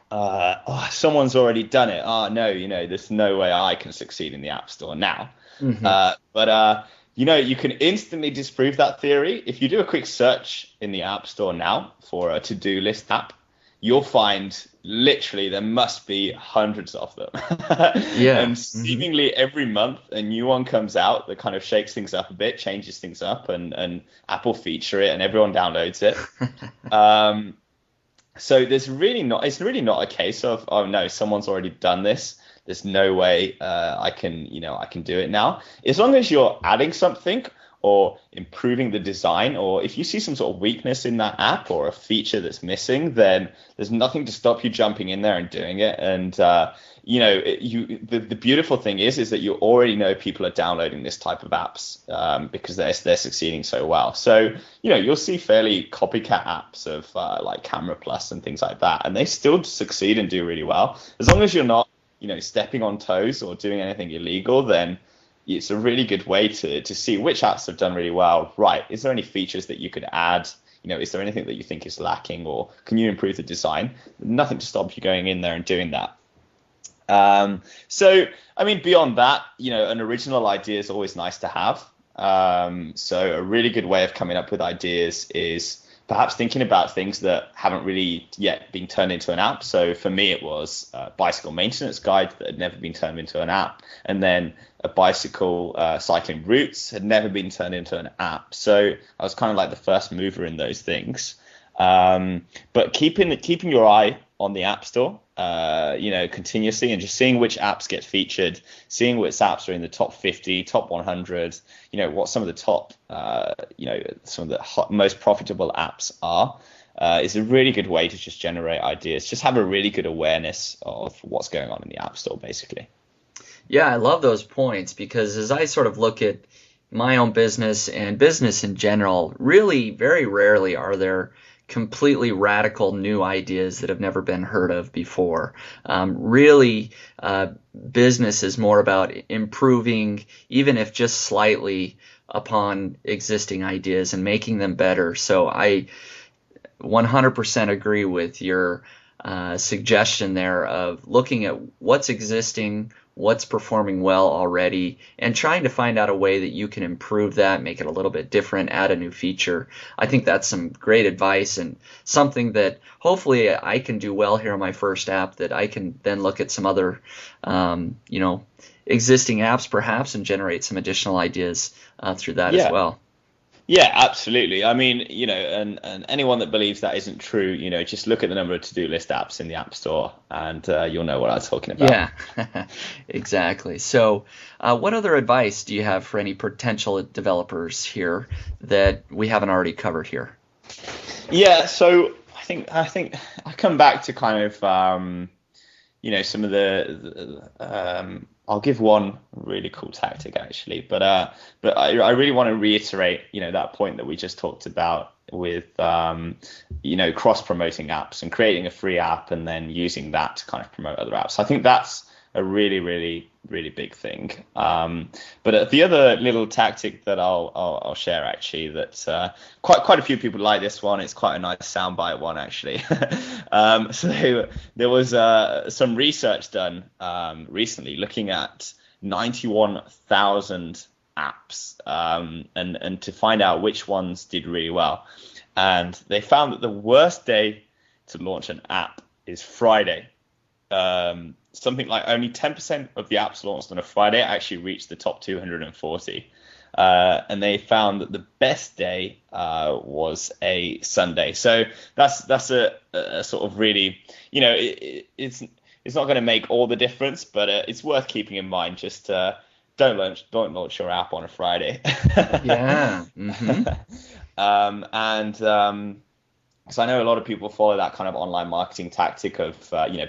someone's already done it. Oh, no, there's no way I can succeed in the App Store now. Mm-hmm. But you can instantly disprove that theory. If you do a quick search in the App Store now for a to-do list app, you'll find literally there must be hundreds of them. Yeah. And seemingly every month a new one comes out that kind of shakes things up a bit, changes things up, and Apple feature it and everyone downloads it. So it's really not a case of, oh no, someone's already done this. There's no way I can do it now. As long as you're adding something or improving the design, or if you see some sort of weakness in that app or a feature that's missing, then there's nothing to stop you jumping in there and doing it. And the beautiful thing is that you already know people are downloading this type of apps because they're succeeding so well. So you'll see fairly copycat apps of like Camera Plus and things like that, and they still succeed and do really well. As long as you're not stepping on toes or doing anything illegal, then it's a really good way to see which apps have done really well. Right, is there any features that you could add? Is there anything that you think is lacking, or can you improve the design? Nothing to stop you going in there and doing that. Beyond that, an original idea is always nice to have. So a really good way of coming up with ideas is perhaps thinking about things that haven't really yet been turned into an app. So for me, it was a bicycle maintenance guide that had never been turned into an app. And then a bicycle cycling routes had never been turned into an app. So I was kind of like the first mover in those things. But keeping your eye on the App Store, continuously, and just seeing which apps get featured, seeing which apps are in the top 50, top 100, what some of the top, some of the most profitable apps are, is a really good way to just generate ideas. Just have a really good awareness of what's going on in the App Store, basically. Yeah, I love those points, because as I sort of look at my own business and business in general, really very rarely are there completely radical new ideas that have never been heard of before. Business is more about improving, even if just slightly, upon existing ideas and making them better. So I 100% agree with your suggestion there of looking at what's existing, what's performing well already, and trying to find out a way that you can improve that, make it a little bit different, add a new feature. I think that's some great advice, and something that hopefully I can do well here on my first app, that I can then look at some other existing apps perhaps and generate some additional ideas through that as well. Yeah, absolutely. I mean, and anyone that believes that isn't true, just look at the number of to-do list apps in the App Store, and you'll know what I'm talking about. Yeah, exactly. So what other advice do you have for any potential developers here that we haven't already covered here? Yeah, so I think I come back to kind of, some of the I'll give one really cool tactic actually, but I really want to reiterate, that point that we just talked about with, cross-promoting apps and creating a free app and then using that to kind of promote other apps. I think that's a really, really, really big thing. But the other little tactic that I'll share actually that quite a few people like this one. It's quite a nice soundbite one actually. So there was some research done recently looking at 91,000 apps and to find out which ones did really well. And they found that the worst day to launch an app is Friday. Something like only 10% of the apps launched on a Friday actually reached the top 240. And they found that the best day was a Sunday. So that's a sort of really, it's not going to make all the difference, but it's worth keeping in mind. Just don't launch your app on a Friday. Yeah. Mm-hmm. So I know a lot of people follow that kind of online marketing tactic of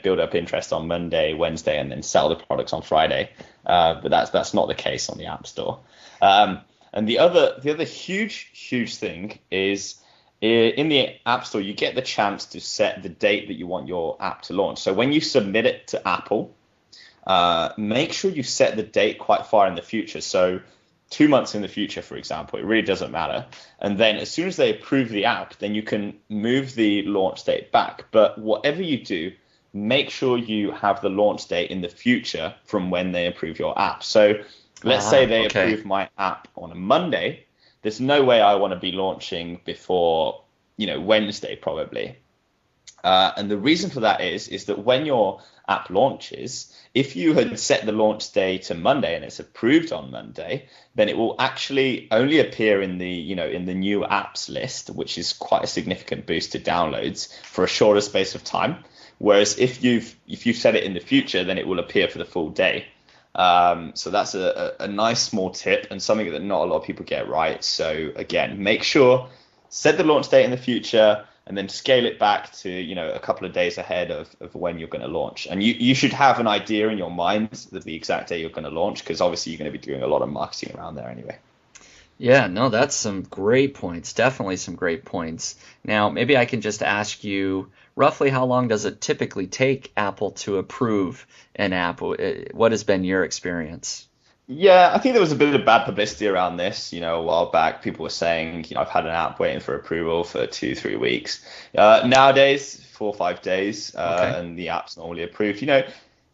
build up interest on Monday, Wednesday, and then sell the products on Friday. But that's not the case on the App Store. And the other huge thing is in the App Store you get the chance to set the date that you want your app to launch. So when you submit it to Apple, make sure you set the date quite far in the future. So 2 months in the future, for example, it really doesn't matter. And then as soon as they approve the app, then you can move the launch date back. But whatever you do, make sure you have the launch date in the future from when they approve your app. So let's say they approve my app on a Monday. There's no way I want to be launching before, Wednesday probably. And the reason for that is that when your app launches, if you had set the launch day to Monday and it's approved on Monday, then it will actually only appear in the new apps list, which is quite a significant boost to downloads for a shorter space of time. Whereas if you've set it in the future, then it will appear for the full day. So that's a nice small tip and something that not a lot of people get right. So again, make sure set the launch date in the future, and then scale it back to, a couple of days ahead of when you're going to launch. And you should have an idea in your mind of the exact day you're going to launch, because obviously you're going to be doing a lot of marketing around there anyway. Yeah, no, that's some great points. Definitely some great points. Now, maybe I can just ask you, roughly how long does it typically take Apple to approve an app? What has been your experience? Yeah, I think there was a bit of bad publicity around this. A while back, people were saying, I've had an app waiting for approval for 2-3 weeks. Nowadays, 4 or 5 days, and the app's normally approved.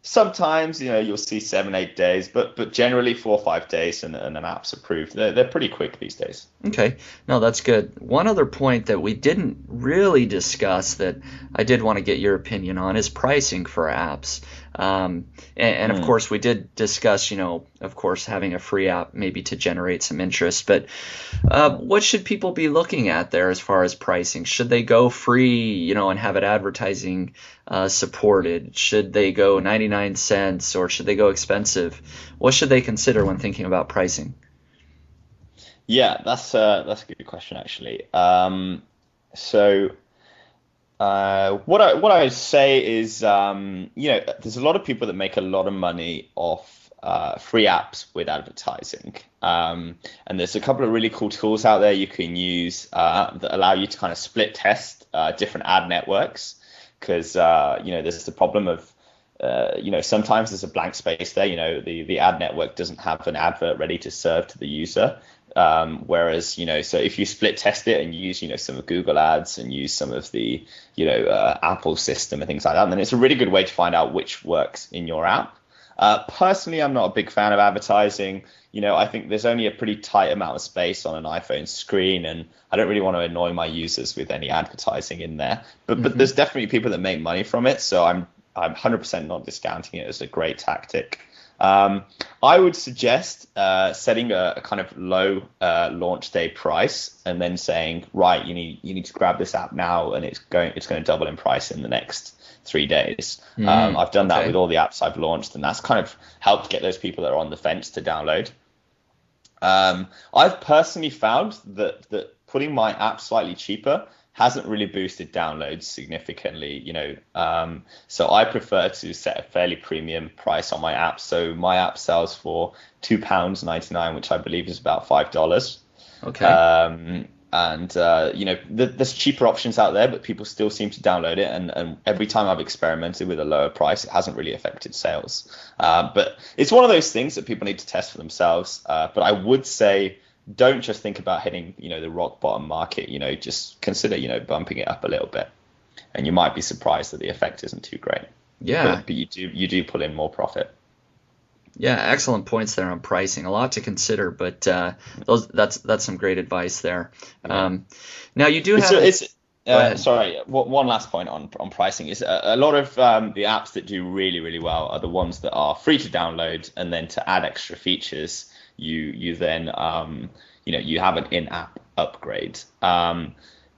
Sometimes, you'll see 7-8 days, but generally 4 or 5 days and an app's approved. They're pretty quick these days. Okay. No, that's good. One other point that we didn't really discuss that I did want to get your opinion on is pricing for apps. And of course, we did discuss, of course, having a free app maybe to generate some interest. But what should people be looking at there as far as pricing? Should they go free, and have it advertising supported? Should they go 99 cents or should they go expensive? What should they consider when thinking about pricing? Yeah, that's a good question, actually. What I would say is, there's a lot of people that make a lot of money off free apps with advertising. And there's a couple of really cool tools out there you can use that allow you to kind of split test different ad networks. Because, there's the problem of, sometimes there's a blank space there. The ad network doesn't have an advert ready to serve to the user. Whereas, so if you split test it and use, some of Google ads and use some of the, Apple system and things like that, then it's a really good way to find out which works in your app. Personally, I'm not a big fan of advertising. I think there's only a pretty tight amount of space on an iPhone screen, and I don't really want to annoy my users with any advertising in there. But there's definitely people that make money from it, so I'm 100% not discounting it as a great tactic. I would suggest setting a kind of low launch day price and then saying, right, you need to grab this app now, and it's going to double in price in the next 3 days. I've done that with all the apps I've launched, and that's kind of helped get those people that are on the fence to download. I've personally found that putting my app slightly cheaper hasn't really boosted downloads significantly, so I prefer to set a fairly premium price on my app. So my app sells for £2.99, which I believe is about $5. Okay. And there's cheaper options out there, but people still seem to download it. And every time I've experimented with a lower price, it hasn't really affected sales. But it's one of those things that people need to test for themselves. But I would say, don't just think about hitting, the rock bottom market. Just consider, bumping it up a little bit, and you might be surprised that the effect isn't too great. Yeah, but you do pull in more profit. Yeah, excellent points there on pricing. A lot to consider, but that's some great advice there. Now you do have. Sorry, one last point on pricing is a lot of the apps that do really, really well are the ones that are free to download, and then to add extra features, you then you have an in-app upgrade.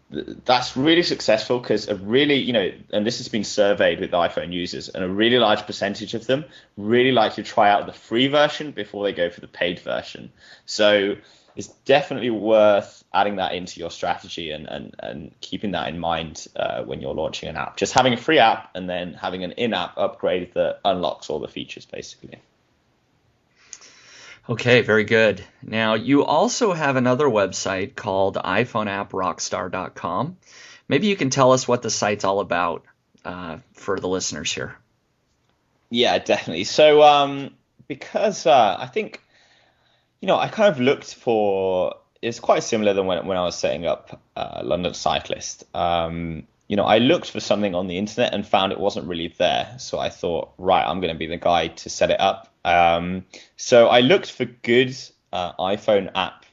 That's really successful because a really, and this has been surveyed with iPhone users, and a really large percentage of them really like to try out the free version before they go for the paid version. So it's definitely worth adding that into your strategy and keeping that in mind when you're launching an app. Just having a free app and then having an in-app upgrade that unlocks all the features, basically. Okay, very good. Now, you also have another website called iPhoneAppRockstar.com. Maybe you can tell us what the site's all about for the listeners here. Yeah, definitely. So because I think, I kind of looked for, it's quite similar than when I was setting up London Cyclist. I looked for something on the internet and found it wasn't really there. So I thought, right, I'm going to be the guy to set it up. So I looked for good iPhone app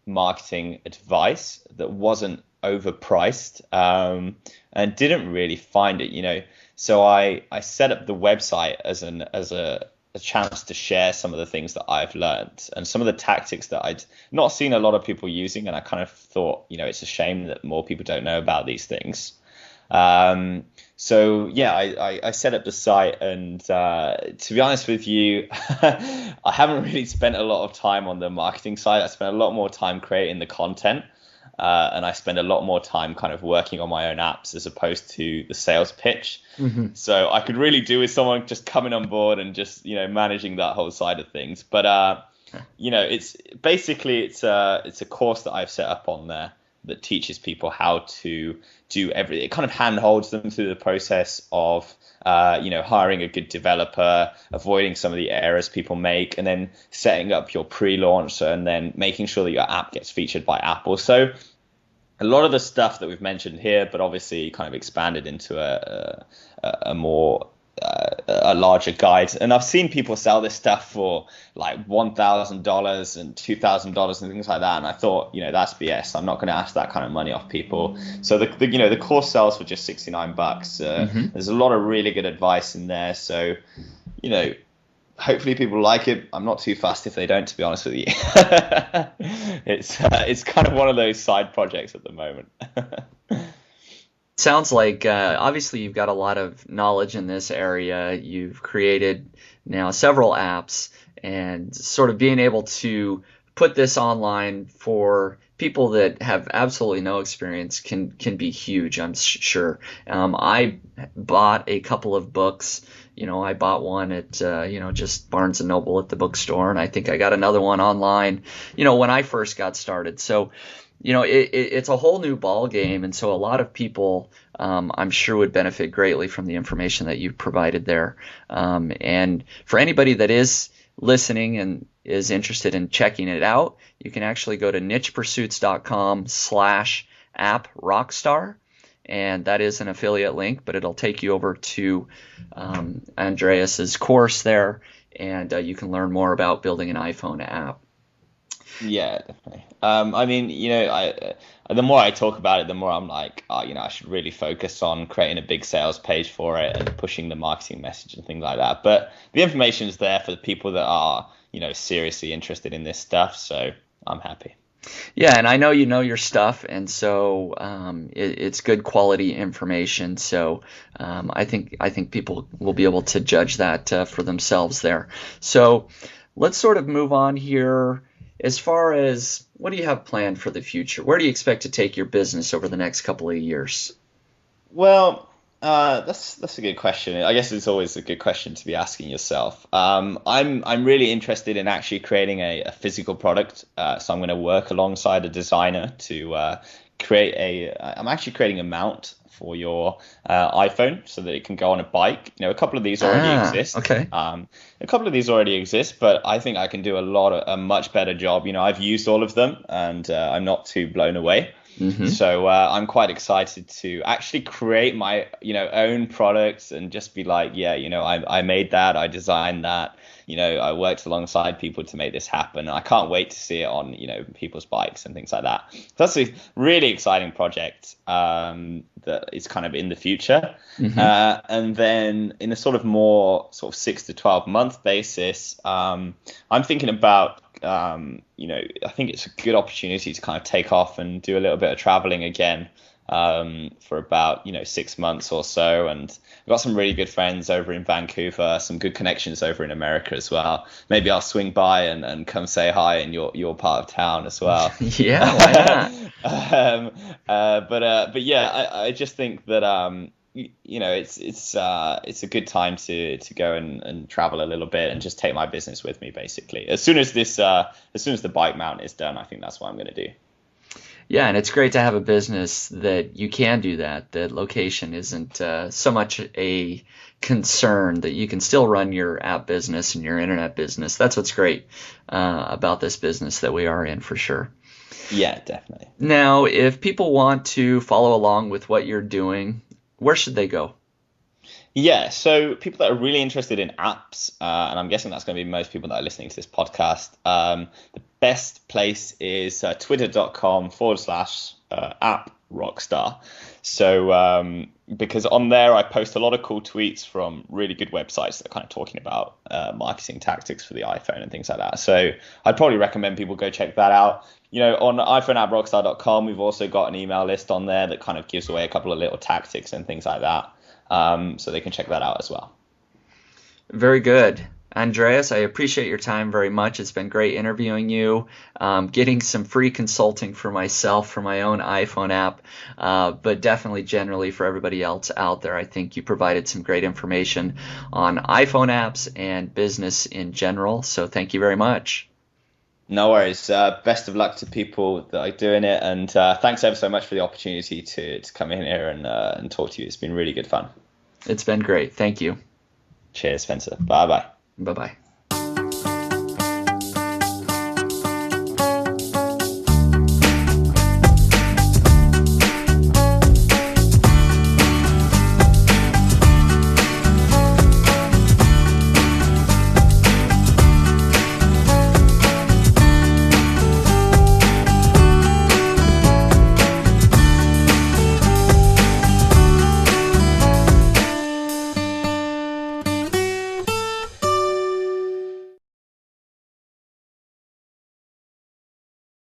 marketing advice that wasn't overpriced and didn't really find it, So I set up the website as a chance to share some of the things that I've learned and some of the tactics that I'd not seen a lot of people using. And I kind of thought, it's a shame that more people don't know about these things. So yeah, I set up the site, and to be honest with you, I haven't really spent a lot of time on the marketing side. I spent a lot more time creating the content, and I spend a lot more time kind of working on my own apps as opposed to the sales pitch. Mm-hmm. So I could really do with someone just coming on board and just managing that whole side of things. But it's basically it's a course that I've set up on there that teaches people how to do everything. It kind of handholds them through the process of, hiring a good developer, avoiding some of the errors people make, and then setting up your pre-launch and then making sure that your app gets featured by Apple. So a lot of the stuff that we've mentioned here, but obviously kind of expanded into a more a larger guide. And I've seen people sell this stuff for like $1,000 and $2,000 and things like that. And I thought, that's BS. I'm not going to ask that kind of money off people. So the course sells for just $69. There's a lot of really good advice in there. So, hopefully people like it. I'm not too fussed if they don't, to be honest with you. It's kind of one of those side projects at the moment. Sounds like obviously you've got a lot of knowledge in this area. You've created now several apps, and sort of being able to put this online for people that have absolutely no experience can be huge, I'm sure. I bought a couple of books. I bought one at just Barnes and Noble at the bookstore, and I think I got another one online when I first got started. So it's a whole new ball game, and so a lot of people, I'm sure, would benefit greatly from the information that you've provided there. And for anybody that is listening and is interested in checking it out, you can actually go to nichepursuits.com/approckstar, and that is an affiliate link, but it'll take you over to Andreas's course there, and you can learn more about building an iPhone app. Yeah, definitely. The more I talk about it, the more I'm like, I should really focus on creating a big sales page for it and pushing the marketing message and things like that. But the information is there for the people that are, seriously interested in this stuff. So I'm happy. Yeah, and I know you know your stuff, and so it's good quality information. So I think people will be able to judge that for themselves there. So let's sort of move on here. As far as what do you have planned for the future? Where do you expect to take your business over the next couple of years? Well, That's a good question. I guess it's always a good question to be asking yourself. I'm really interested in actually creating a physical product. So I'm going to work alongside a designer to create I'm actually creating a mount for your iPhone so that it can go on a bike. A couple of these already exist. Okay. A couple of these already exist, but I think I can do a much better job. I've used all of them, and I'm not too blown away. Mm-hmm. So I'm quite excited to actually create my own products and just be like, yeah, I made that, I designed that, I worked alongside people to make this happen. I can't wait to see it on people's bikes and things like that. So that's a really exciting project that is kind of in the future. Mm-hmm. And then in a sort of more 6 to 12 month basis, I'm thinking about I think it's a good opportunity to kind of take off and do a little bit of traveling again for about 6 months or so. And I've got some really good friends over in Vancouver, some good connections over in America as well. Maybe I'll swing by and come say hi in your part of town as well. Yeah, why not? But yeah, I just think that it's a good time to go and travel a little bit and just take my business with me, basically. As soon as the bike mount is done, I think that's what I'm going to do. Yeah, and it's great to have a business that you can do that. That location isn't so much a concern, that you can still run your app business and your internet business. That's what's great about this business that we are in, for sure. Yeah, definitely. Now, if people want to follow along with what you're doing, where should they go? Yeah, so people that are really interested in apps, and I'm guessing that's going to be most people that are listening to this podcast, the best place is twitter.com/app rockstar. So because on there I post a lot of cool tweets from really good websites that are kind of talking about marketing tactics for the iPhone and things like that. So I'd probably recommend people go check that out. On iPhoneAppRockstar.com, we've also got an email list on there that kind of gives away a couple of little tactics and things like that. So they can check that out as well. Very good. Andreas, I appreciate your time very much. It's been great interviewing you, getting some free consulting for myself for my own iPhone app, but definitely generally for everybody else out there. I think you provided some great information on iPhone apps and business in general. So thank you very much. No worries. Best of luck to people that are doing it, and thanks ever so much for the opportunity to come in here and talk to you. It's been really good fun. It's been great. Thank you. Cheers, Spencer. Bye-bye. Bye-bye.